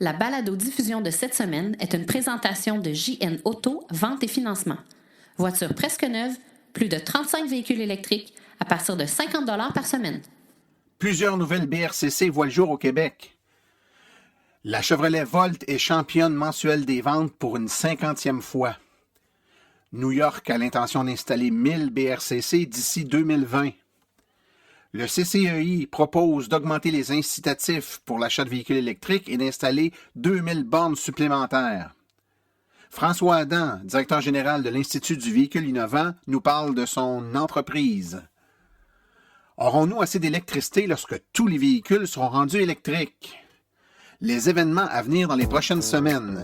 La balado-diffusion de cette semaine est une présentation de JN Auto, vente et financement. Voiture presque neuve, plus de 35 véhicules électriques à partir de 50 $ par semaine. Plusieurs nouvelles BRCC voient le jour au Québec. La Chevrolet Volt est championne mensuelle des ventes pour une 50e fois. New York a l'intention d'installer 1000 BRCC d'ici 2020. Le CCEI propose d'augmenter les incitatifs pour l'achat de véhicules électriques et d'installer 2000 bornes supplémentaires. François Adam, directeur général de l'Institut du véhicule innovant, nous parle de son entreprise. Aurons-nous assez d'électricité lorsque tous les véhicules seront rendus électriques? Les événements à venir dans les prochaines semaines.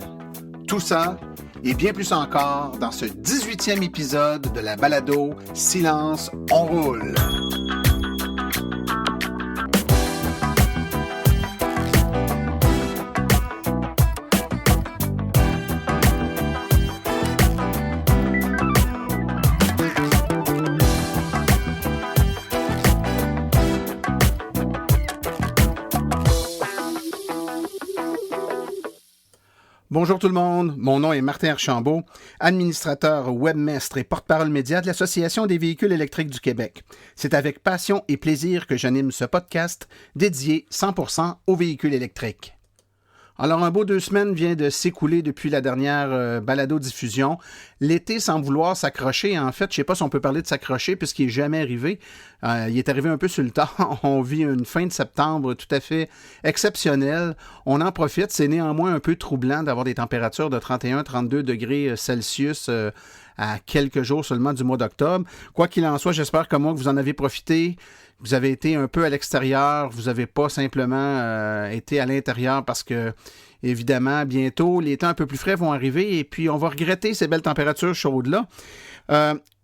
Tout ça et bien plus encore dans ce 18e épisode de la balado Silence, on roule. Bonjour tout le monde, mon nom est Martin Archambault, administrateur webmestre et porte-parole média de l'Association des véhicules électriques du Québec. C'est avec passion et plaisir que j'anime ce podcast dédié 100% aux véhicules électriques. Alors, un beau 2 semaines vient de s'écouler depuis la dernière balado-diffusion. L'été semble vouloir s'accrocher. En fait, je ne sais pas si on peut parler de s'accrocher puisqu'il n'est jamais arrivé. Il est arrivé un peu sur le tard. On vit une fin de septembre tout à fait exceptionnelle. On en profite. C'est néanmoins un peu troublant d'avoir des températures de 31-32 degrés Celsius à quelques jours seulement du mois d'octobre. Quoi qu'il en soit, j'espère que vous en avez profité. Vous avez été un peu à l'extérieur, vous n'avez pas simplement été à l'intérieur parce que, évidemment, bientôt, les temps un peu plus frais vont arriver et puis on va regretter ces belles températures chaudes-là.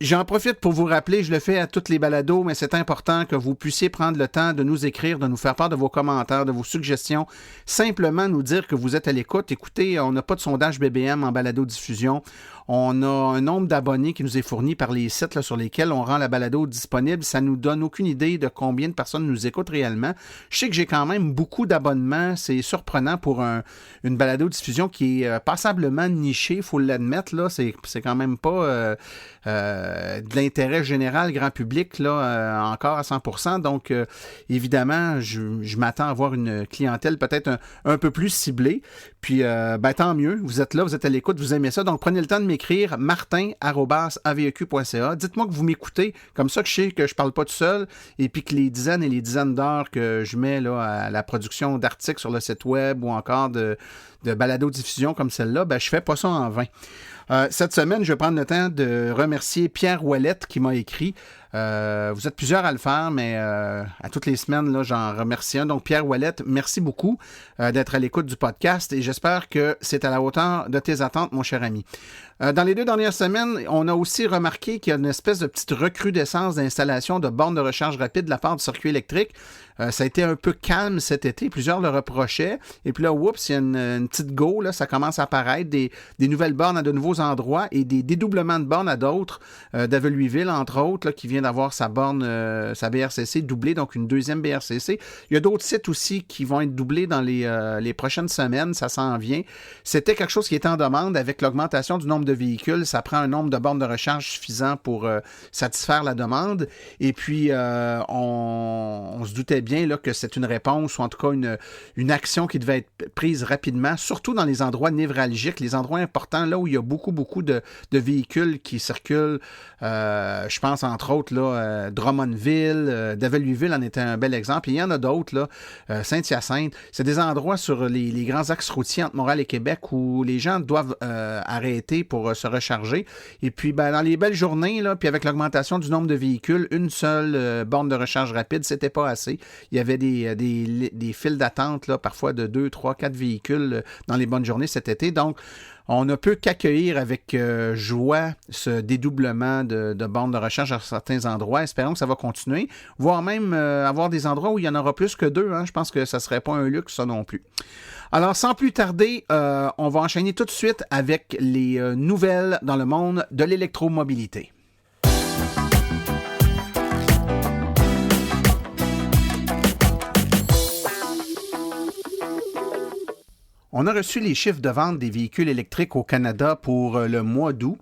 J'en profite pour vous rappeler, je le fais à toutes les balados, mais c'est important que vous puissiez prendre le temps de nous écrire, de nous faire part de vos commentaires, de vos suggestions, simplement nous dire que vous êtes à l'écoute. Écoutez, on n'a pas de sondage BBM en balado-diffusion. On a un nombre d'abonnés qui nous est fourni par les sites sur lesquels on rend la balado disponible. Ça ne nous donne aucune idée de combien de personnes nous écoutent réellement. Je sais que j'ai quand même beaucoup d'abonnements. C'est surprenant pour une balado-diffusion qui est passablement nichée, il faut l'admettre. Là. C'est quand même pas de l'intérêt général, grand public, encore à 100%. Donc, évidemment, je m'attends à avoir une clientèle peut-être un peu plus ciblée. Puis, tant mieux. Vous êtes là, vous êtes à l'écoute, vous aimez ça. Donc, prenez le temps de m'écrire martin@aveq.ca. Dites-moi que vous m'écoutez, comme ça que je sais que je parle pas tout seul et puis que les dizaines et les dizaines d'heures que je mets là, à la production d'articles sur le site web ou encore de balado-diffusion comme celle-là, je fais pas ça en vain. Cette semaine, je vais prendre le temps de remercier Pierre Ouellette qui m'a écrit. Vous êtes plusieurs à le faire, mais à toutes les semaines, là, j'en remercie un. Donc, Pierre Ouellette, merci beaucoup d'être à l'écoute du podcast et j'espère que c'est à la hauteur de tes attentes, mon cher ami. Dans les 2 dernières semaines, on a aussi remarqué qu'il y a une espèce de petite recrudescence d'installation de bornes de recharge rapide de la part du circuit électrique. Ça a été un peu calme cet été, plusieurs le reprochaient. Et puis là, oups, il y a une petite go, là, ça commence à apparaître, des nouvelles bornes à de nouveaux endroits et des dédoublements de bornes à d'autres, d'Aveluiville, entre autres, là, qui vient d'avoir sa borne, sa BRCC doublée, donc une deuxième BRCC. Il y a d'autres sites aussi qui vont être doublés dans les prochaines semaines, ça s'en vient. C'était quelque chose qui était en demande avec l'augmentation du nombre de véhicules. Ça prend un nombre de bornes de recharge suffisant pour satisfaire la demande. Et puis, on se doutait bien là, que c'est une réponse ou en tout cas une action qui devait être prise rapidement, surtout dans les endroits névralgiques, les endroits importants, là où il y a beaucoup de véhicules qui circulent. Je pense entre autres là, Drummondville, Daveluiville en était un bel exemple. Et il y en a d'autres, là, Saint-Hyacinthe. C'est des endroits sur les grands axes routiers entre Montréal et Québec où les gens doivent arrêter pour se recharger. Et puis, dans les belles journées, là, puis avec l'augmentation du nombre de véhicules, une seule borne de recharge rapide, c'était pas assez. Il y avait des files d'attente, là, parfois de 2, 3, 4 véhicules dans les bonnes journées cet été. Donc, on ne peut qu'accueillir avec joie ce dédoublement de bornes de recharge à certains endroits. Espérons que ça va continuer, voire même avoir des endroits où il y en aura plus que 2. Je pense que ça ne serait pas un luxe, ça non plus. Alors, sans plus tarder, on va enchaîner tout de suite avec les nouvelles dans le monde de l'électromobilité. On a reçu les chiffres de vente des véhicules électriques au Canada pour le mois d'août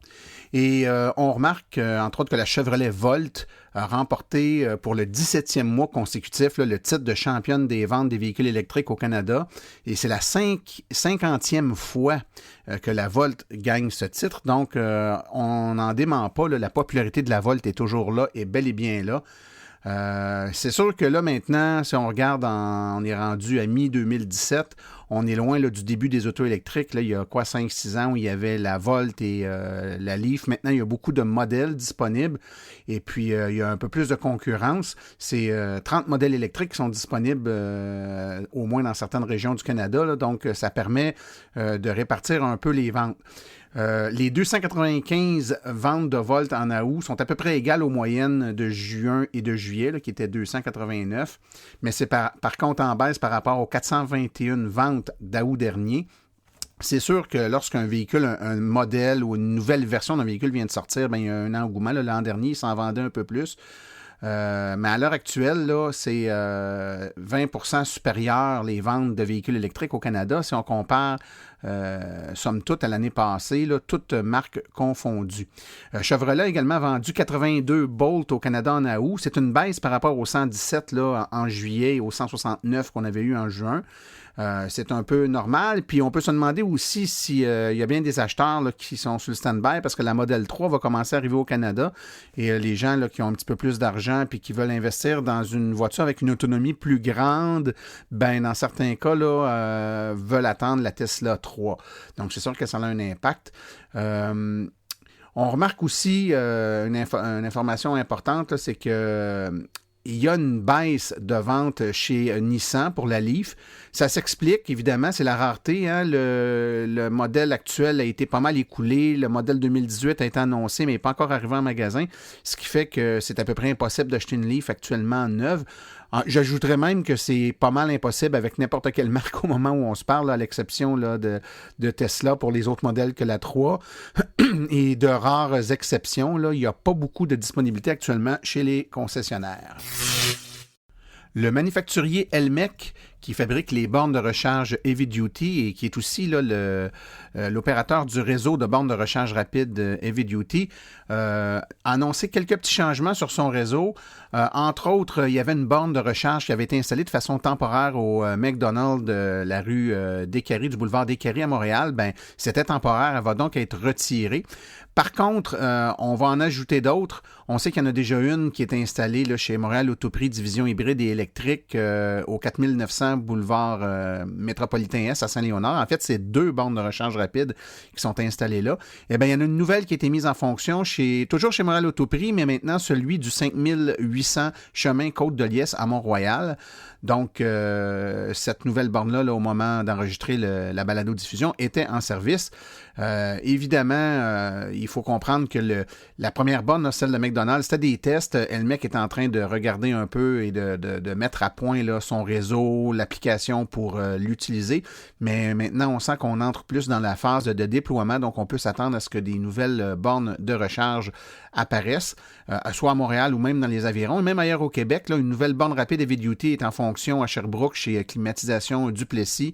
et on remarque, entre autres, que la Chevrolet Volt a remporté pour le 17e mois consécutif le titre de championne des ventes des véhicules électriques au Canada. Et c'est la 50e fois que la Volt gagne ce titre. Donc, on n'en dément pas. La popularité de la Volt est toujours là et bel et bien là. C'est sûr que là, maintenant, si on regarde, on est rendu à mi-2017, on est loin là, du début des autos électriques. Là, il y a 5-6 ans où il y avait la Volt et la Leaf. Maintenant, il y a beaucoup de modèles disponibles et puis il y a un peu plus de concurrence. C'est 30 modèles électriques qui sont disponibles au moins dans certaines régions du Canada. Là, donc, ça permet de répartir un peu les ventes. Les 295 ventes de Volt en août sont à peu près égales aux moyennes de juin et de juillet, là, qui étaient 289, mais c'est par contre en baisse par rapport aux 421 ventes d'août dernier. C'est sûr que lorsqu'un véhicule, un modèle ou une nouvelle version d'un véhicule vient de sortir, il y a un engouement. Là, l'an dernier, il s'en vendait un peu plus. Mais à l'heure actuelle, là, c'est 20% supérieur les ventes de véhicules électriques au Canada si on compare, somme toute, à l'année passée, là, toutes marques confondues. Chevrolet a également vendu 82 Bolt au Canada en août. C'est une baisse par rapport aux 117 là, en juillet et aux 169 qu'on avait eu en juin. C'est un peu normal. Puis on peut se demander aussi s'il y a bien des acheteurs là, qui sont sur le stand-by parce que la Model 3 va commencer à arriver au Canada et les gens là, qui ont un petit peu plus d'argent puis qui veulent investir dans une voiture avec une autonomie plus grande, ben dans certains cas, là, veulent attendre la Tesla 3. Donc c'est sûr que ça a un impact. On remarque aussi une information importante, là, c'est que il y a une baisse de vente chez Nissan pour la Leaf. Ça s'explique, évidemment, c'est la rareté. Hein? Le modèle actuel a été pas mal écoulé. Le modèle 2018 a été annoncé, mais n'est pas encore arrivé en magasin, ce qui fait que c'est à peu près impossible d'acheter une Leaf actuellement neuve. J'ajouterais même que c'est pas mal impossible avec n'importe quelle marque au moment où on se parle, là, à l'exception là, de Tesla pour les autres modèles que la 3. Et de rares exceptions, là, il n'y a pas beaucoup de disponibilité actuellement chez les concessionnaires. Le manufacturier Elmec, qui fabrique les bornes de recharge Heavy Duty et qui est aussi là, l'opérateur du réseau de bornes de recharge rapide Heavy Duty, a annoncé quelques petits changements sur son réseau. Entre autres, il y avait une borne de recharge qui avait été installée de façon temporaire au McDonald's de la rue Descaries, du boulevard Descaries à Montréal. Ben, c'était temporaire, elle va donc être retirée. Par contre, on va en ajouter d'autres. On sait qu'il y en a déjà une qui est installée là, chez Montréal Autoprix Division hybride et électrique au 4900 boulevard Métropolitain Est à Saint-Léonard. En fait, c'est 2 bornes de recharge rapide qui sont installées là. Eh bien, il y en a une nouvelle qui a été mise en fonction toujours chez Montréal Autoprix, mais maintenant celui du 5800 chemin Côte-de-Liesse à Mont-Royal. Donc, cette nouvelle borne-là, là, au moment d'enregistrer la balado-diffusion, était en service. Évidemment, il faut comprendre que la première borne, là, celle de McDonald's, c'était des tests. Elmec est en train de regarder un peu et de mettre à point là, son réseau, l'application pour l'utiliser. Mais maintenant, on sent qu'on entre plus dans la phase de déploiement, donc on peut s'attendre à ce que des nouvelles bornes de recharge apparaissent, soit à Montréal ou même dans les environs. Même ailleurs au Québec, là, une nouvelle borne rapide Heavy Duty est en fonction à Sherbrooke chez Climatisation Duplessis.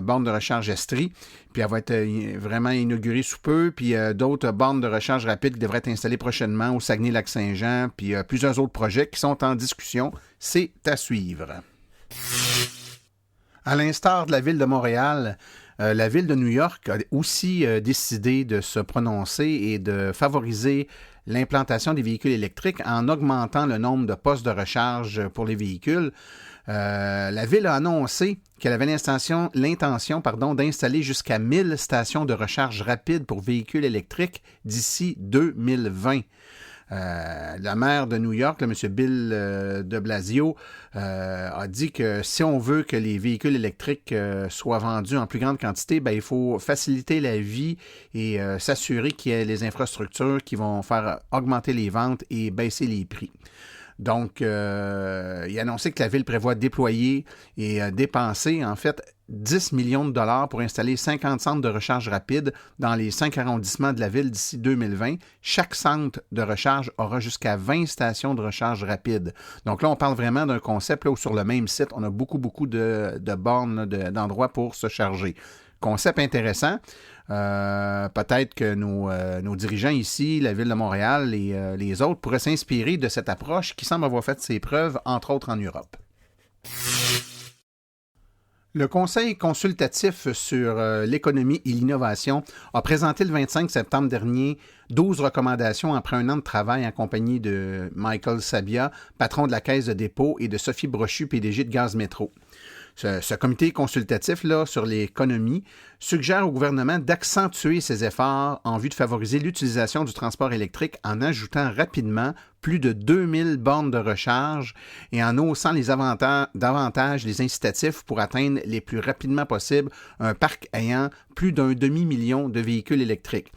Borne de recharge Estrie, puis elle va être vraiment inaugurée sous peu, puis d'autres bornes de recharge rapide qui devraient être installées prochainement au Saguenay-Lac-Saint-Jean, puis plusieurs autres projets qui sont en discussion. C'est à suivre. À l'instar de la ville de Montréal, la ville de New York a aussi décidé de se prononcer et de favoriser l'implantation des véhicules électriques en augmentant le nombre de postes de recharge pour les véhicules. La ville a annoncé qu'elle avait l'intention d'installer jusqu'à 1000 stations de recharge rapide pour véhicules électriques d'ici 2020. La maire de New York, M. Bill de Blasio, a dit que si on veut que les véhicules électriques soient vendus en plus grande quantité, ben, il faut faciliter la vie et s'assurer qu'il y ait les infrastructures qui vont faire augmenter les ventes et baisser les prix. Donc, il a annoncé que la ville prévoit déployer et dépenser, en fait, 10 millions de dollars pour installer 50 centres de recharge rapide dans les 5 arrondissements de la ville d'ici 2020. Chaque centre de recharge aura jusqu'à 20 stations de recharge rapide. Donc là, on parle vraiment d'un concept là, où sur le même site, on a beaucoup de bornes, d'endroits pour se charger. Concept intéressant. Peut-être que nos dirigeants ici, la Ville de Montréal et les autres pourraient s'inspirer de cette approche qui semble avoir fait ses preuves, entre autres en Europe. Le Conseil consultatif sur l'économie et l'innovation a présenté le 25 septembre dernier 12 recommandations après un an de travail en compagnie de Michael Sabia, patron de la Caisse de dépôt, et de Sophie Brochu, PDG de Gaz Métro. Ce comité consultatif là, sur l'économie suggère au gouvernement d'accentuer ses efforts en vue de favoriser l'utilisation du transport électrique en ajoutant rapidement plus de 2000 bornes de recharge et en haussant davantage les incitatifs pour atteindre les plus rapidement possible un parc ayant plus d'un demi-million de véhicules électriques.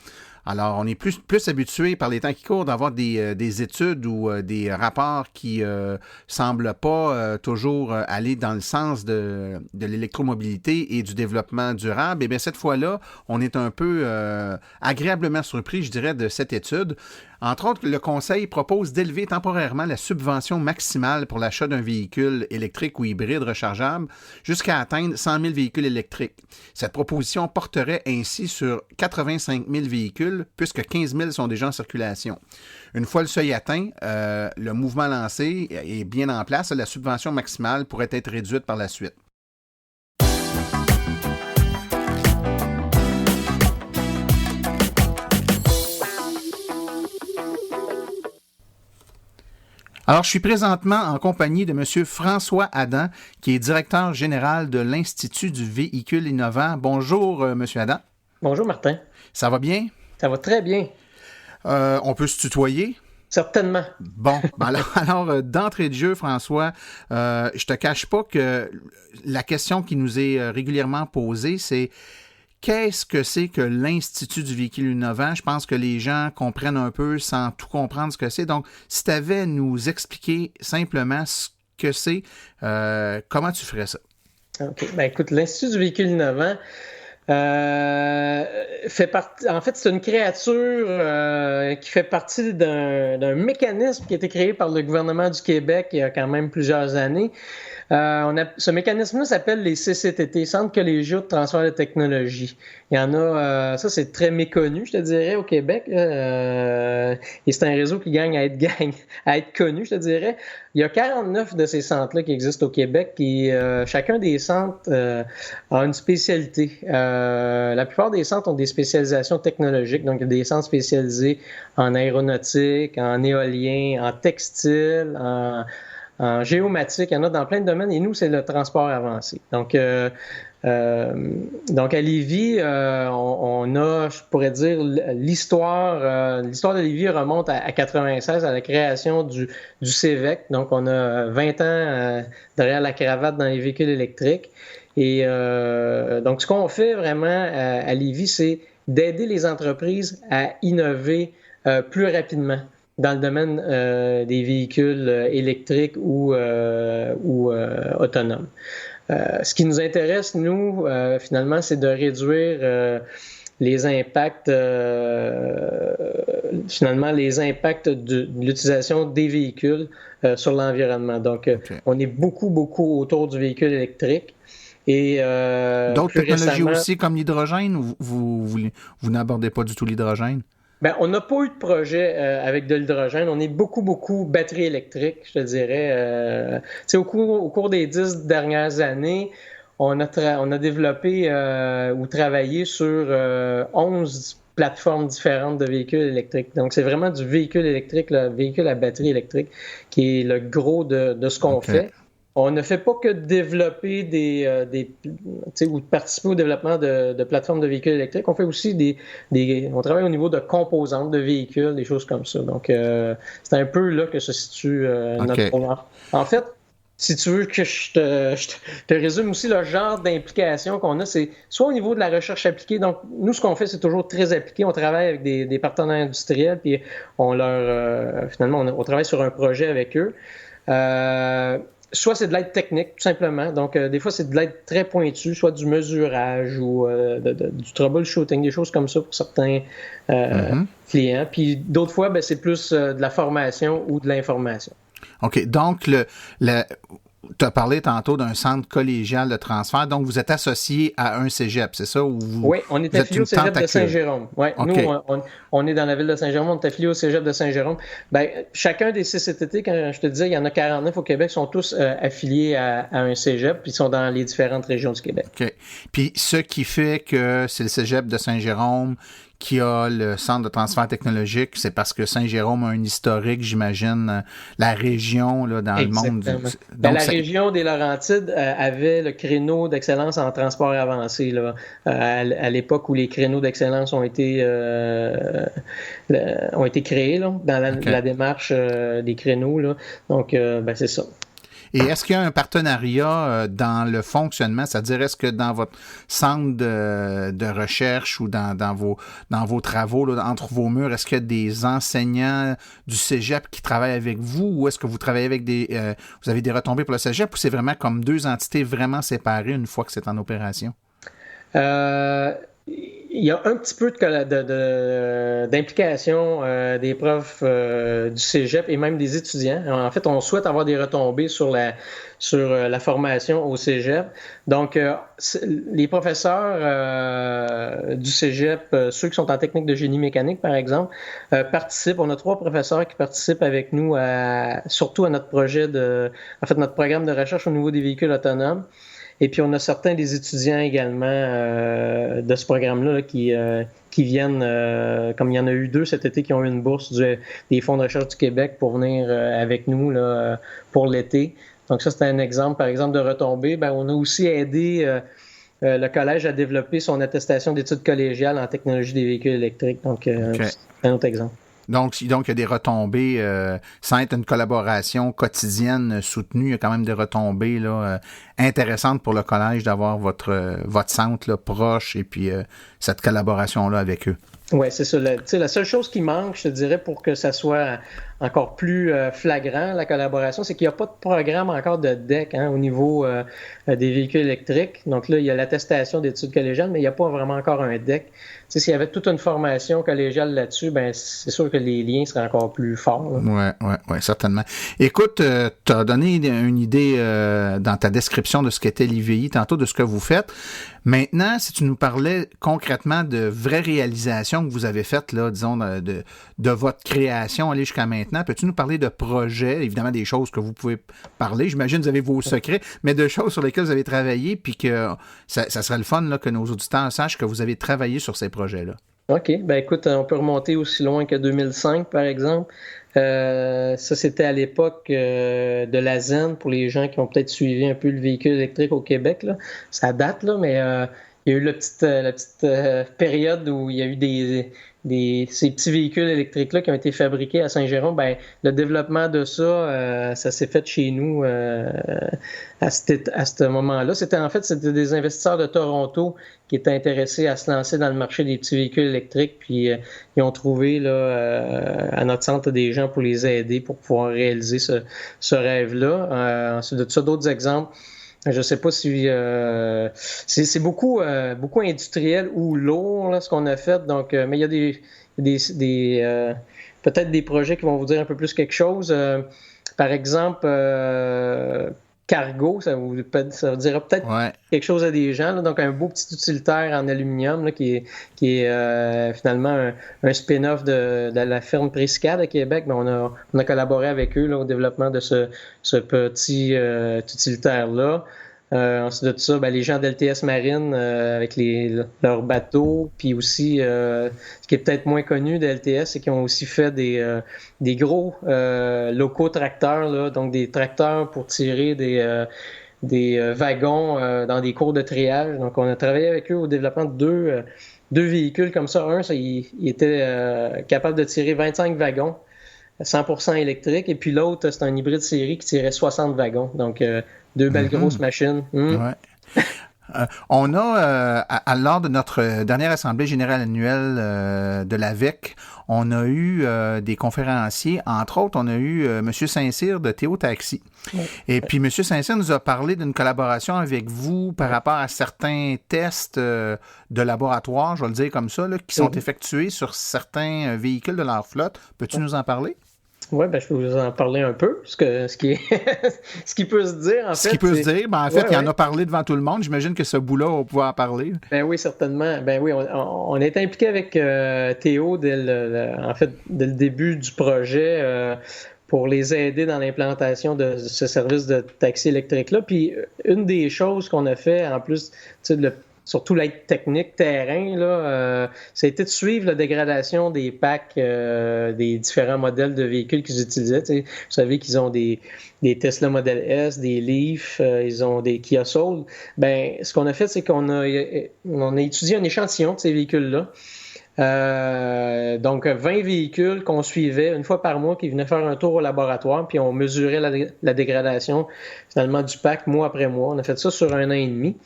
Alors, on est plus habitué par les temps qui courent d'avoir des études ou des rapports qui semblent pas toujours aller dans le sens de l'électromobilité et du développement durable. Et bien, cette fois-là, on est un peu agréablement surpris, je dirais, de cette étude. Entre autres, le Conseil propose d'élever temporairement la subvention maximale pour l'achat d'un véhicule électrique ou hybride rechargeable jusqu'à atteindre 100 000 véhicules électriques. Cette proposition porterait ainsi sur 85 000 véhicules, puisque 15 000 sont déjà en circulation. Une fois le seuil atteint, le mouvement lancé est bien en place. La subvention maximale pourrait être réduite par la suite. Alors, je suis présentement en compagnie de M. François Adam, qui est directeur général de l'Institut du véhicule innovant. Bonjour, M. Adam. Bonjour, Martin. Ça va bien? Ça va très bien. On peut se tutoyer? Certainement. Bon, alors d'entrée de jeu, François, je te cache pas que la question qui nous est régulièrement posée, c'est qu'est-ce que c'est que l'Institut du véhicule innovant? Je pense que les gens comprennent un peu sans tout comprendre ce que c'est. Donc, si tu avais à nous expliquer simplement ce que c'est, comment tu ferais ça? OK. Ben écoute, l'Institut du véhicule innovant fait partie. En fait, c'est une créature qui fait partie d'un mécanisme qui a été créé par le gouvernement du Québec il y a quand même plusieurs années. Ce mécanisme-là s'appelle les CCTT, Centres collégiaux de transfert de technologie. Il y en a, ça c'est très méconnu, je te dirais, au Québec. Et c'est un réseau qui gagne à être connu, je te dirais. Il y a 49 de ces centres-là qui existent au Québec et chacun des centres a une spécialité. La plupart des centres ont des spécialisations technologiques, donc il y a des centres spécialisés en aéronautique, en éolien, en textile, en géomatique, il y en a dans plein de domaines, et nous, c'est le transport avancé. Donc à Lévis, on a, je pourrais dire, l'histoire de Lévis remonte à 96, à la création du CEVEC. Donc, on a 20 ans derrière la cravate dans les véhicules électriques. Et donc, ce qu'on fait vraiment à Lévis, c'est d'aider les entreprises à innover plus rapidement dans le domaine des véhicules électriques ou autonomes. Ce qui nous intéresse, nous, finalement, c'est de réduire les impacts de l'utilisation des véhicules sur l'environnement. Donc, on est beaucoup autour du véhicule électrique. Et d'autres technologies aussi, comme l'hydrogène, ou vous n'abordez pas du tout l'hydrogène? Ben, on n'a pas eu de projet avec de l'hydrogène. On est beaucoup batterie électrique, je te dirais. Au cours des 10 dernières années, on a développé ou travaillé sur 11 plateformes différentes de véhicules électriques. Donc, c'est vraiment du véhicule électrique, le véhicule à batterie électrique, qui est le gros de ce qu'on fait. On ne fait pas que développer ou participer au développement de plateformes de véhicules électriques. On fait aussi on travaille au niveau de composantes de véhicules, des choses comme ça. Donc, c'est un peu là que se situe notre programme. En fait, Si tu veux que je te résume aussi le genre d'implication qu'on a, c'est soit au niveau de la recherche appliquée. Donc, nous, ce qu'on fait, c'est toujours très appliqué. On travaille avec des partenaires industriels, puis finalement, on travaille sur un projet avec eux. Soit c'est de l'aide technique, tout simplement. Donc, des fois, c'est de l'aide très pointue, soit du mesurage ou du troubleshooting, des choses comme ça pour certains clients. Puis d'autres fois, ben, c'est plus de la formation ou de l'information. OK. Donc, tu as parlé tantôt d'un centre collégial de transfert. Donc, vous êtes associé à un cégep, c'est ça? Oui, on est affilié au cégep de Saint-Jérôme. Ouais, okay. Nous, on est dans la ville de Saint-Jérôme, on est affilié au cégep de Saint-Jérôme. Ben, chacun des CCTT, quand je te disais, il y en a 49 au Québec, sont tous affiliés à un cégep, puis ils sont dans les différentes régions du Québec. OK. Puis, ce qui fait que c'est le cégep de Saint-Jérôme qui a le centre de transfert technologique, c'est parce que Saint-Jérôme a un historique, j'imagine, la région là, dans Exactement. le monde. Donc, la région des Laurentides avait le créneau d'excellence en transport avancé là, à l'époque où les créneaux d'excellence ont été créés là, dans la démarche des créneaux. Là. Donc, c'est ça. Et est-ce qu'il y a un partenariat dans le fonctionnement? C'est-à-dire, est-ce que dans votre centre de recherche ou dans vos travaux, là, entre vos murs, est-ce qu'il y a des enseignants du cégep qui travaillent avec vous ou est-ce que vous travaillez avec vous avez des retombées pour le cégep ou c'est vraiment comme deux entités vraiment séparées une fois que c'est en opération? Il y a un petit peu d'implication des profs du cégep et même des étudiants. En fait, on souhaite avoir des retombées sur la formation au cégep. Donc, les professeurs du cégep, ceux qui sont en technique de génie mécanique, par exemple, participent. On a 3 professeurs qui participent avec nous surtout à notre projet notre programme de recherche au niveau des véhicules autonomes. Et puis, on a certains des étudiants également de ce programme-là là, qui viennent, comme il y en a eu 2 cet été, qui ont eu une bourse des fonds de recherche du Québec pour venir avec nous là, pour l'été. Donc ça, c'est un exemple, par exemple, de retombées. Ben, on a aussi aidé le collège à développer son attestation d'études collégiales en technologie des véhicules électriques. Donc, c'est un autre exemple. Donc, il y a des retombées, sans être une collaboration quotidienne soutenue, il y a quand même des retombées là, intéressantes pour le collège d'avoir votre centre là, proche et puis cette collaboration-là avec eux. Oui, c'est ça. La seule chose qui manque, je te dirais, pour que ça soit encore plus flagrant, la collaboration, c'est qu'il n'y a pas de programme encore de DEC au niveau des véhicules électriques. Donc là, il y a l'attestation d'études collégiales, mais il n'y a pas vraiment encore un DEC. S'il y avait toute une formation collégiale là-dessus, ben c'est sûr que les liens seraient encore plus forts. Oui, certainement. Écoute, tu as donné une idée dans ta description de ce qu'était l'IVI, tantôt de ce que vous faites. Maintenant, si tu nous parlais concrètement de vraies réalisations que vous avez faites, là, disons, de votre création, aller jusqu'à maintenant, peux-tu nous parler de projets, évidemment des choses que vous pouvez parler, j'imagine que vous avez vos secrets, mais de choses sur lesquelles vous avez travaillé, puis que ça serait le fun là, que nos auditeurs sachent que vous avez travaillé sur ces projets-là. OK. Ben écoute, on peut remonter aussi loin que 2005, par exemple. Ça, c'était à l'époque de la ZEN, pour les gens qui ont peut-être suivi un peu le véhicule électrique au Québec. Là. Ça date, là, mais il y a eu la petite période où il y a eu ces petits véhicules électriques-là qui ont été fabriqués à Saint-Jérôme. Ben, le développement de ça, ça s'est fait chez nous à ce moment-là. C'était des investisseurs de Toronto qui étaient intéressés à se lancer dans le marché des petits véhicules électriques, puis ils ont trouvé là à notre centre des gens pour les aider pour pouvoir réaliser ce rêve-là. Ensuite de ça, d'autres exemples. Je sais pas si c'est beaucoup industriel ou lourd là, ce qu'on a fait. Donc, mais il y a peut-être des projets qui vont vous dire un peu plus quelque chose. Par exemple, cargo, ça vous dira peut-être quelque chose à des gens. Là. Donc, un beau petit utilitaire en aluminium là, qui est finalement un spin-off de la ferme Priscade à Québec. Mais on a collaboré avec eux là, au développement de ce petit utilitaire-là. Ensuite de ça, les gens d'LTS Marine avec leurs bateaux, puis aussi, ce qui est peut-être moins connu de LTS, c'est qu'ils ont aussi fait des gros locaux tracteurs, là, donc des tracteurs pour tirer des wagons dans des cours de triage. Donc, on a travaillé avec eux au développement de deux véhicules comme ça. Il était capable de tirer 25 wagons 100% électrique. Et puis l'autre, c'est un hybride série qui tirait 60 wagons. Donc, deux belles grosses machines. Ouais. On a, lors de notre dernière assemblée générale annuelle de l'AVEC, on a eu des conférenciers. Entre autres, on a eu M. Saint-Cyr de Théo Taxi. Ouais. Et puis, M. Saint-Cyr nous a parlé d'une collaboration avec vous par rapport à certains tests de laboratoire, je vais le dire comme ça, là, qui sont effectués sur certains véhicules de leur flotte. Peux-tu nous en parler? Oui, je peux vous en parler un peu. Ce qui peut se dire, en fait. Ce qui peut se dire, en fait, il en a parlé devant tout le monde. J'imagine que ce bout-là, on va pouvoir en parler. Ben oui, certainement. Ben oui, on est impliqué avec Théo dès le début du projet pour les aider dans l'implantation de ce service de taxi électrique-là. Puis, une des choses qu'on a fait, en plus, surtout l'aide technique terrain, ça a été de suivre la dégradation des packs des différents modèles de véhicules qu'ils utilisaient. Vous savez qu'ils ont des Tesla Model S, des Leaf, ils ont des Kia Soul. Ben, ce qu'on a fait, c'est qu'on a étudié un échantillon de ces véhicules-là. Donc, 20 véhicules qu'on suivait une fois par mois qui venaient faire un tour au laboratoire, puis on mesurait la dégradation finalement du pack mois après mois. On a fait ça sur 1 an et demi.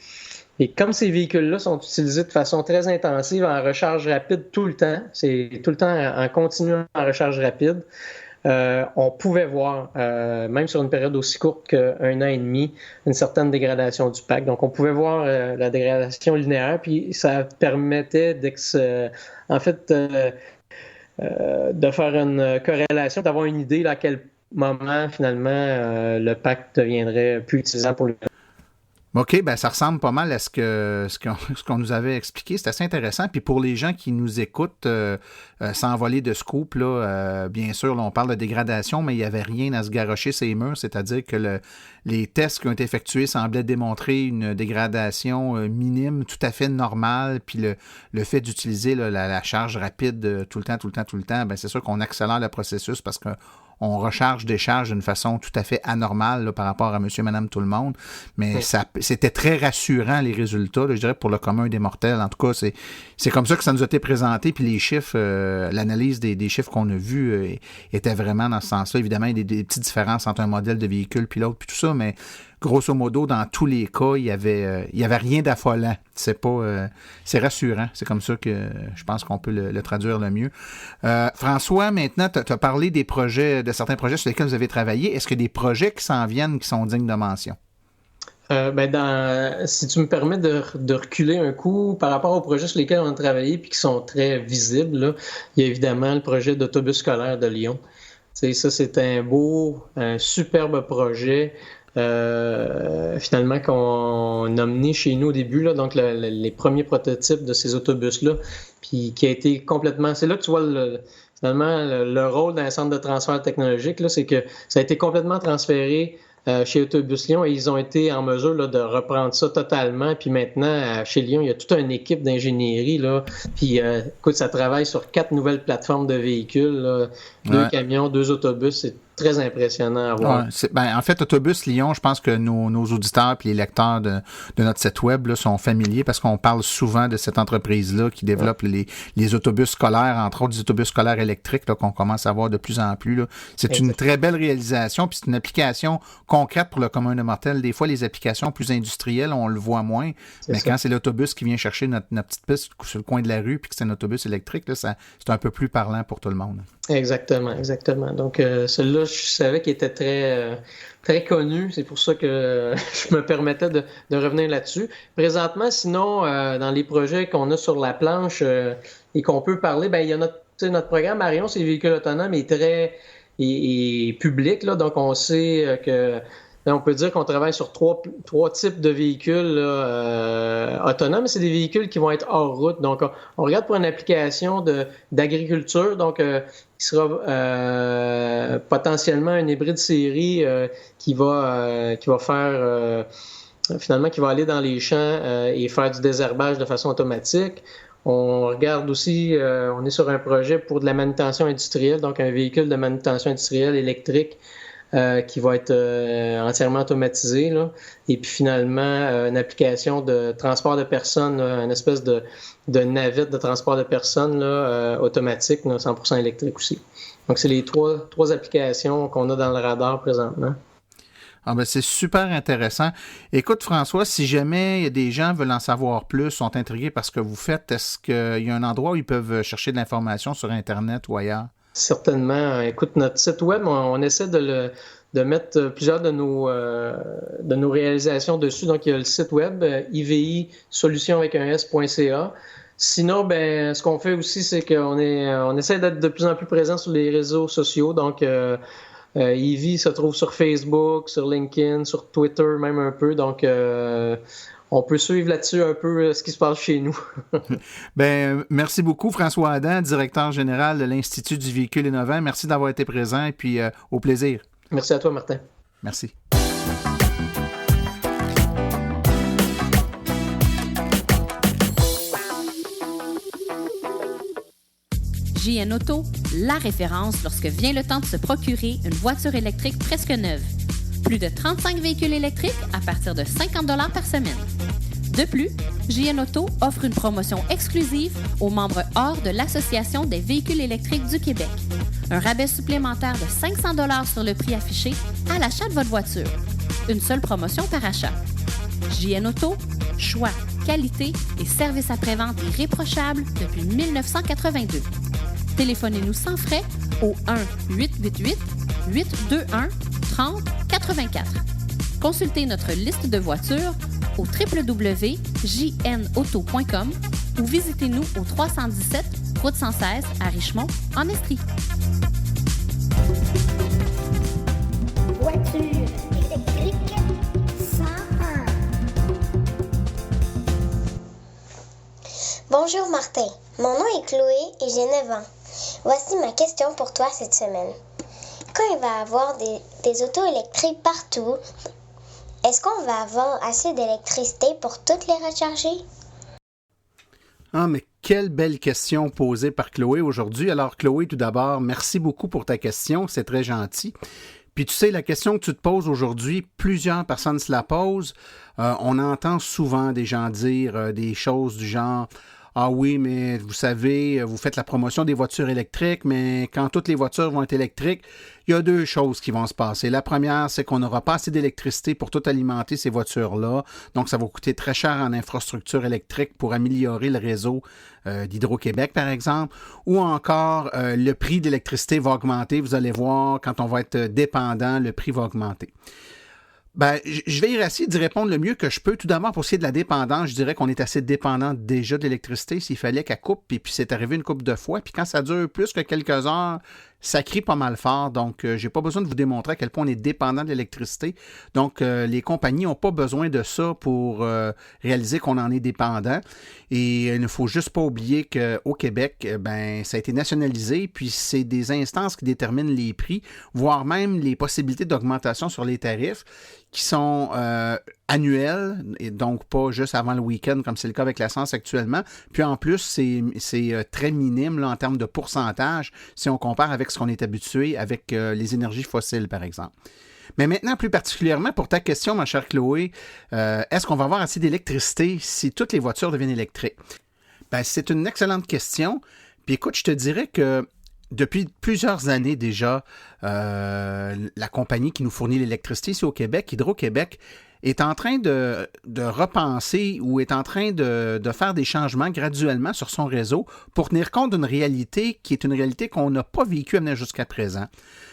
Et comme ces véhicules-là sont utilisés de façon très intensive en recharge rapide tout le temps, c'est tout le temps en continuant en recharge rapide, on pouvait voir, même sur une période aussi courte qu'1 an et demi, une certaine dégradation du pack. Donc, on pouvait voir la dégradation linéaire, puis ça permettait de faire une corrélation, d'avoir une idée à quel moment, finalement, le pack deviendrait plus utilisable pour le. OK, ça ressemble pas mal à ce qu'on nous avait expliqué. C'est assez intéressant. Puis pour les gens qui nous écoutent, sans voler de scoop, là, bien sûr, là, on parle de dégradation, mais il n'y avait rien à se garrocher ces murs. C'est-à-dire que les tests qui ont été effectués semblaient démontrer une dégradation minime, tout à fait normale. Puis le fait d'utiliser la charge rapide tout le temps, c'est sûr qu'on accélère le processus parce que on recharge, décharge d'une façon tout à fait anormale là, par rapport à monsieur, madame, tout le monde. Mais c'était très rassurant, les résultats, là, je dirais, pour le commun des mortels. En tout cas, c'est comme ça que ça nous a été présenté. Puis les chiffres, l'analyse des chiffres qu'on a vus était vraiment dans ce sens-là. Évidemment, il y a des petites différences entre un modèle de véhicule puis l'autre, puis tout ça, mais grosso modo, dans tous les cas, il y avait rien d'affolant. C'est rassurant. C'est comme ça que je pense qu'on peut le traduire le mieux. François, maintenant, tu as parlé de certains projets sur lesquels vous avez travaillé. Est-ce qu'il y a des projets qui s'en viennent qui sont dignes de mention? Si tu me permets de reculer un coup par rapport aux projets sur lesquels on a travaillé et qui sont très visibles, là, il y a évidemment le projet d'autobus scolaire de Lyon. Ça, c'est un superbe projet. Finalement qu'on a mené chez nous au début, là, donc les premiers prototypes de ces autobus-là, puis qui a été complètement... C'est là que tu vois finalement le rôle d'un centre de transfert technologique, là, c'est que ça a été complètement transféré chez Autobus Lyon et ils ont été en mesure là, de reprendre ça totalement. Puis maintenant, chez Lyon, il y a toute une équipe d'ingénierie. Là. Puis écoute, ça travaille sur 4 nouvelles plateformes de véhicules, là, 2 camions, 2 autobus. C'est très impressionnant à voir. En fait, Autobus Lyon, je pense que nos auditeurs et les lecteurs de notre site web là, sont familiers parce qu'on parle souvent de cette entreprise-là qui développe les autobus scolaires, entre autres des autobus scolaires électriques là, qu'on commence à voir de plus en plus. Là. C'est une très belle réalisation puis c'est une application concrète pour le commun des mortels. Des fois, les applications plus industrielles, on le voit moins, mais quand c'est l'autobus qui vient chercher notre petite piste sur le coin de la rue puis que c'est un autobus électrique, là, c'est un peu plus parlant pour tout le monde. Exactement. Donc, celui-là, je savais qu'il était très, très connu. C'est pour ça que je me permettais de revenir là-dessus. Présentement, sinon, dans les projets qu'on a sur la planche et qu'on peut parler, il y a notre programme Marion, c'est les véhicules autonomes, est très public. Là, donc, on sait que... On peut dire qu'on travaille sur trois types de véhicules autonomes. C'est des véhicules qui vont être hors route. Donc, on regarde pour une application d'agriculture, donc qui sera potentiellement un hybride série qui va faire finalement qui va aller dans les champs et faire du désherbage de façon automatique. On regarde aussi, on est sur un projet pour de la manutention industrielle, donc un véhicule de manutention industrielle électrique qui va être entièrement automatisé. Là. Et puis finalement, une application de transport de personnes, là, une espèce de navette de transport de personnes là, automatique, là, 100% électrique aussi. Donc, c'est les trois applications qu'on a dans le radar présentement. Ah ben c'est super intéressant. Écoute, François, si jamais des gens veulent en savoir plus, sont intrigués par ce que vous faites, est-ce qu'il y a un endroit où ils peuvent chercher de l'information sur Internet ou ailleurs? Certainement. Écoute, notre site web, on essaie de mettre plusieurs de nos réalisations dessus. Donc, il y a le site web, ivi-solution avec un s.ca. Sinon, ben, ce qu'on fait aussi, c'est on essaie d'être de plus en plus présent sur les réseaux sociaux. Donc, Ivi se trouve sur Facebook, sur LinkedIn, sur Twitter même un peu. Donc, on peut suivre là-dessus un peu ce qui se passe chez nous. Ben, merci beaucoup, François Adam, directeur général de l'Institut du véhicule innovant. Merci d'avoir été présent et puis au plaisir. Merci à toi, Martin. Merci. JN Auto, la référence lorsque vient le temps de se procurer une voiture électrique presque neuve. Plus de 35 véhicules électriques à partir de 50 $ par semaine. De plus, JN Auto offre une promotion exclusive aux membres hors de l'Association des véhicules électriques du Québec. Un rabais supplémentaire de 500 $ sur le prix affiché à l'achat de votre voiture. Une seule promotion par achat. JN Auto, choix, qualité et service après-vente irréprochable depuis 1982. Téléphonez-nous sans frais au 1-888-821-3084. Consultez notre liste de voitures au www.jnauto.com ou visitez-nous au 317 route 116 à Richmond, en Estrie. Voiture électrique 101. Bonjour Martin, mon nom est Chloé et j'ai 9 ans. Voici ma question pour toi cette semaine. Quand il va y avoir des autos électriques partout, est-ce qu'on va avoir assez d'électricité pour toutes les recharger? Ah, mais quelle belle question posée par Chloé aujourd'hui. Alors Chloé, tout d'abord, merci beaucoup pour ta question, c'est très gentil. Puis tu sais, la question que tu te poses aujourd'hui, plusieurs personnes se la posent. On entend souvent des gens dire des choses du genre « Ah oui, mais vous savez, vous faites la promotion des voitures électriques, mais quand toutes les voitures vont être électriques, il y a deux choses qui vont se passer. La première, c'est qu'on n'aura pas assez d'électricité pour tout alimenter ces voitures-là. Donc, ça va coûter très cher en infrastructure électrique pour améliorer le réseau d'Hydro-Québec, par exemple. Ou encore, le prix de l'électricité va augmenter. Vous allez voir, quand on va être dépendant, le prix va augmenter. Ben, je vais essayer d'y répondre le mieux que je peux. Tout d'abord, pour ce qui est de la dépendance, je dirais qu'on est assez dépendant déjà de l'électricité. S'il fallait qu'elle coupe, et puis c'est arrivé une couple de fois, puis quand ça dure plus que quelques heures, ça crie pas mal fort. Donc, j'ai pas besoin de vous démontrer à quel point on est dépendant de l'électricité. Donc, les compagnies n'ont pas besoin de ça pour réaliser qu'on en est dépendant. Et il ne faut juste pas oublier qu'au Québec, ben, ça a été nationalisé, puis c'est des instances qui déterminent les prix, voire même les possibilités d'augmentation sur les tarifs qui sont annuels, et donc pas juste avant le week-end, comme c'est le cas avec l'essence actuellement. Puis en plus, c'est très minime là, en termes de pourcentage, si on compare avec ce qu'on est habitué avec les énergies fossiles, par exemple. Mais maintenant, plus particulièrement, pour ta question, ma chère Chloé, est-ce qu'on va avoir assez d'électricité si toutes les voitures deviennent électriques? Ben, c'est une excellente question. Puis écoute, je te dirais que depuis plusieurs années déjà, la compagnie qui nous fournit l'électricité ici au Québec, Hydro-Québec, est en train de repenser ou est en train de faire des changements graduellement sur son réseau pour tenir compte d'une réalité qui est une réalité qu'on n'a pas vécue jusqu'à présent.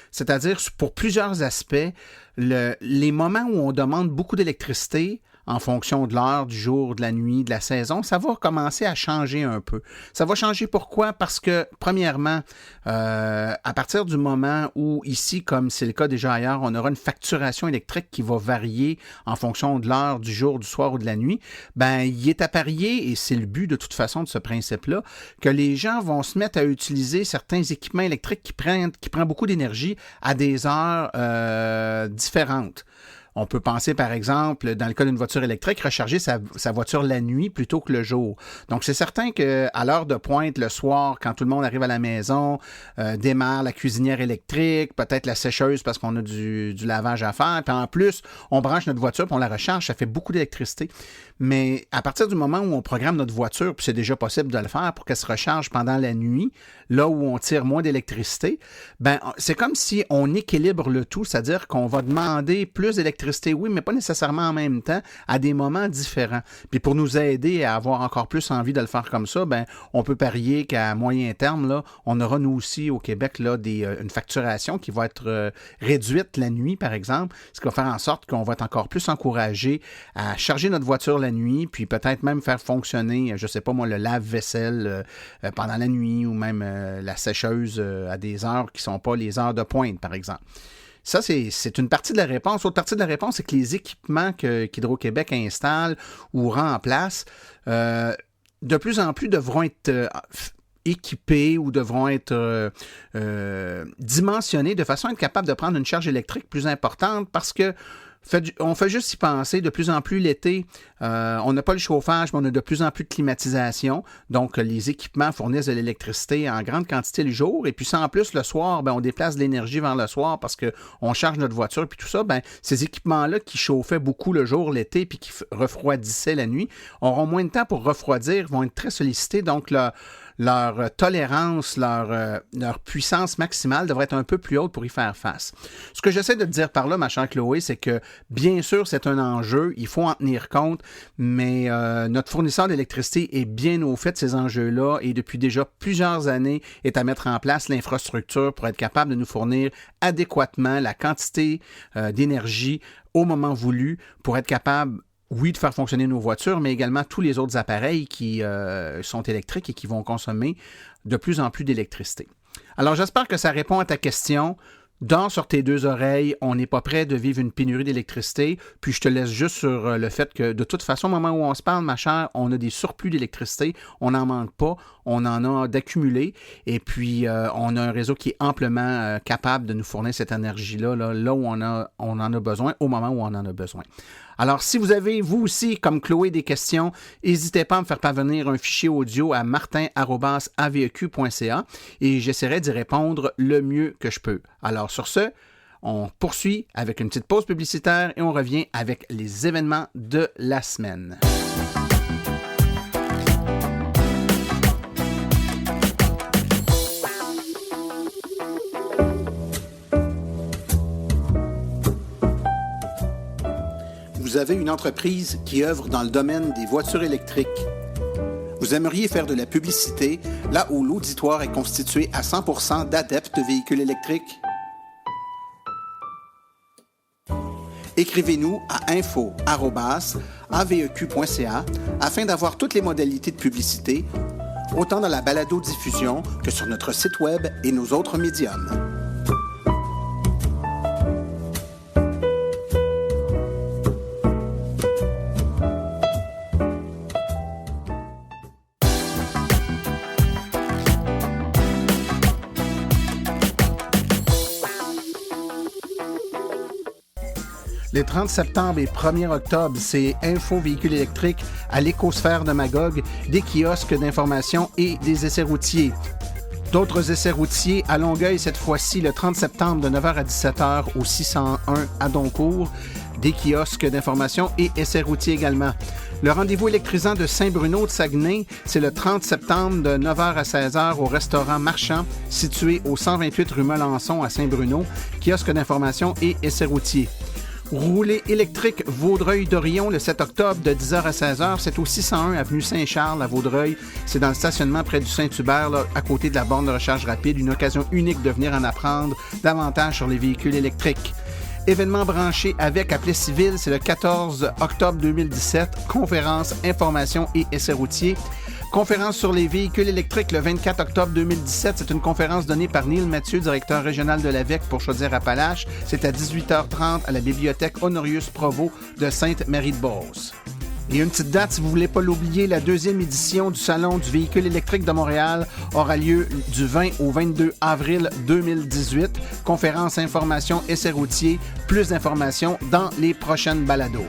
C'est-à-dire, pour plusieurs aspects, les moments où on demande beaucoup d'électricité, en fonction de l'heure, du jour, de la nuit, de la saison, ça va commencer à changer un peu. Ça va changer pourquoi? Parce que, premièrement, à partir du moment où, ici, comme c'est le cas déjà ailleurs, on aura une facturation électrique qui va varier en fonction de l'heure, du jour, du soir ou de la nuit, ben il est à parier, et c'est le but de toute façon de ce principe-là, que les gens vont se mettre à utiliser certains équipements électriques qui prennent beaucoup d'énergie à des heures différentes. On peut penser, par exemple, dans le cas d'une voiture électrique, recharger sa voiture la nuit plutôt que le jour. Donc, c'est certain qu'à l'heure de pointe, le soir, quand tout le monde arrive à la maison, démarre la cuisinière électrique, peut-être la sécheuse parce qu'on a du lavage à faire. Puis en plus, on branche notre voiture puis on la recharge. Ça fait beaucoup d'électricité. Mais à partir du moment où on programme notre voiture, puis c'est déjà possible de le faire pour qu'elle se recharge pendant la nuit, là où on tire moins d'électricité, ben c'est comme si on équilibre le tout, c'est-à-dire qu'on va demander plus d'électricité, oui, mais pas nécessairement en même temps, à des moments différents. Puis pour nous aider à avoir encore plus envie de le faire comme ça, ben on peut parier qu'à moyen terme, là, on aura nous aussi au Québec là, une facturation qui va être réduite la nuit, par exemple, ce qui va faire en sorte qu'on va être encore plus encouragé à charger notre voiture la nuit, puis peut-être même faire fonctionner, je sais pas moi, le lave-vaisselle pendant la nuit ou même la sécheuse à des heures qui ne sont pas les heures de pointe, par exemple. Ça, c'est une partie de la réponse. L'autre partie de la réponse, c'est que les équipements qu'Hydro-Québec installe ou rend en place, de plus en plus devront être équipés ou devront être dimensionnés de façon à être capables de prendre une charge électrique plus importante parce que on fait juste y penser, de plus en plus l'été, on n'a pas le chauffage, mais on a de plus en plus de climatisation. Donc, les équipements fournissent de l'électricité en grande quantité le jour. Et puis, ça, en plus, le soir, ben, on déplace de l'énergie vers le soir parce qu'on charge notre voiture. Puis tout ça, ben, ces équipements-là qui chauffaient beaucoup le jour, l'été, puis qui refroidissaient la nuit, auront moins de temps pour refroidir, vont être très sollicités. Donc, leur tolérance, leur puissance maximale devrait être un peu plus haute pour y faire face. Ce que j'essaie de te dire par là, ma chère Chloé, c'est que bien sûr, c'est un enjeu, il faut en tenir compte, mais notre fournisseur d'électricité est bien au fait de ces enjeux-là et depuis déjà plusieurs années est à mettre en place l'infrastructure pour être capable de nous fournir adéquatement la quantité d'énergie au moment voulu pour être capable oui, de faire fonctionner nos voitures, mais également tous les autres appareils qui sont électriques et qui vont consommer de plus en plus d'électricité. Alors, j'espère que ça répond à ta question. Dors sur tes deux oreilles, on n'est pas prêt de vivre une pénurie d'électricité, puis je te laisse juste sur le fait que de toute façon, au moment où on se parle, ma chère, on a des surplus d'électricité, on n'en manque pas, on en a d'accumulés, et puis on a un réseau qui est amplement capable de nous fournir cette énergie-là, là où on en a besoin, au moment où on en a besoin. Alors, si vous avez, vous aussi, comme Chloé, des questions, n'hésitez pas à me faire parvenir un fichier audio à martin@aveq.ca et j'essaierai d'y répondre le mieux que je peux. Alors, sur ce, on poursuit avec une petite pause publicitaire et on revient avec les événements de la semaine. Vous avez une entreprise qui œuvre dans le domaine des voitures électriques. Vous aimeriez faire de la publicité là où l'auditoire est constitué à 100% d'adeptes de véhicules électriques? Écrivez-nous à info@aveq.ca afin d'avoir toutes les modalités de publicité, autant dans la balado-diffusion que sur notre site web et nos autres médiums. Les 30 septembre et 1er octobre, c'est Info Véhicules électriques à l'Écosphère de Magog, des kiosques d'information et des essais routiers. D'autres essais routiers à Longueuil cette fois-ci le 30 septembre de 9h à 17h au 601 à Doncourt, des kiosques d'information et essais routiers également. Le rendez-vous électrisant de Saint-Bruno de Saguenay, c'est le 30 septembre de 9h à 16h au restaurant Marchand, situé au 128 rue Melançon à Saint-Bruno, kiosque d'information et essais routiers. Rouler électrique Vaudreuil-Dorion le 7 octobre de 10h à 16h. C'est au 601 avenue Saint-Charles à Vaudreuil. C'est dans le stationnement près du Saint-Hubert, là, à côté de la borne de recharge rapide. Une occasion unique de venir en apprendre davantage sur les véhicules électriques. Événement branché avec à Plessisville, c'est le 14 octobre 2017. Conférence, information et essais routiers. Conférence sur les véhicules électriques le 24 octobre 2017. C'est une conférence donnée par Neil Mathieu, directeur régional de l'AVEQ pour Chaudière-Appalaches. C'est à 18h30 à la bibliothèque Honorius Provost de Sainte-Marie-de-Beauce. Et une petite date, si vous ne voulez pas l'oublier, la 2e édition du Salon du véhicule électrique de Montréal aura lieu du 20 au 22 avril 2018. Conférence, information, essais routiers. Plus d'informations dans les prochaines balados.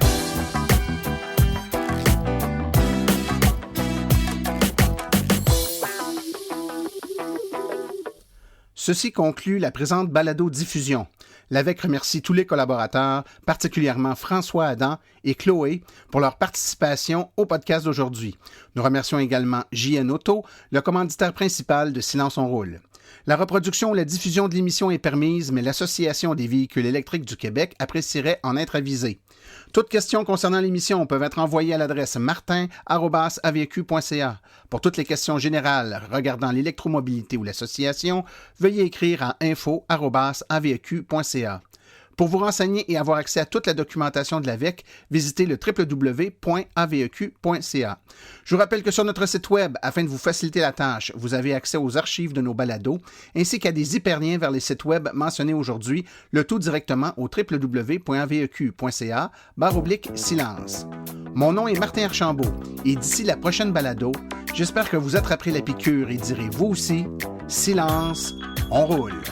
Ceci conclut la présente balado-diffusion. L'AVEQ remercie tous les collaborateurs, particulièrement François Adam et Chloé, pour leur participation au podcast d'aujourd'hui. Nous remercions également JN Auto, le commanditaire principal de Silence on roule. La reproduction ou la diffusion de l'émission est permise, mais l'Association des véhicules électriques du Québec apprécierait en être avisée. Toutes questions concernant l'émission peuvent être envoyées à l'adresse martin@aveq.ca. Pour toutes les questions générales regardant l'électromobilité ou l'association, veuillez écrire à info@aveq.ca. Pour vous renseigner et avoir accès à toute la documentation de l'AVEQ, visitez le www.aveq.ca. Je vous rappelle que sur notre site web, afin de vous faciliter la tâche, vous avez accès aux archives de nos balados, ainsi qu'à des hyperliens vers les sites web mentionnés aujourd'hui, le tout directement au www.aveq.ca/silence. Mon nom est Martin Archambault, et d'ici la prochaine balado, j'espère que vous attraperez la piqûre et direz vous aussi, silence, on roule.